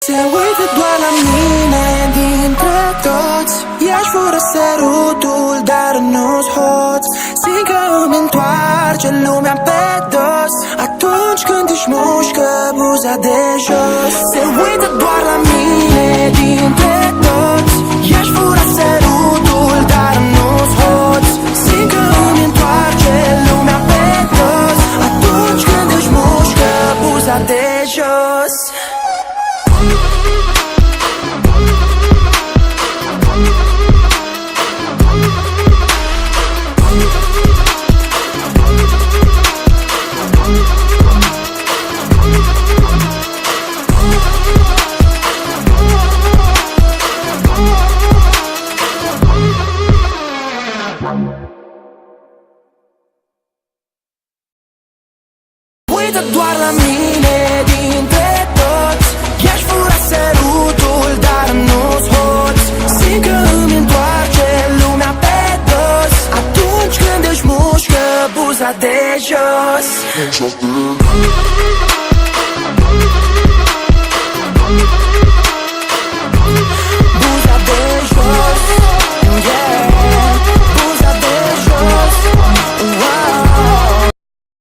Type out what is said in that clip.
Se uită doar la mine dintre toți, i-aș fură sărutul, dar nu-s hoț. Simt că îmi întoarce lumea pe dos atunci când își mușcă buza de jos. Se uită doar la mine dintre toți, i-aș fură sărutul, dar nu-s hoț. Simt că îmi întoarce lumea pe dos atunci când își mușcă buza de jos. Uită doar la mine dintre toți, i-aș fura sărutul, dar nu-s hoț. Simt că îmi întoarce lumea pe dos atunci când își mușcă buza de jos.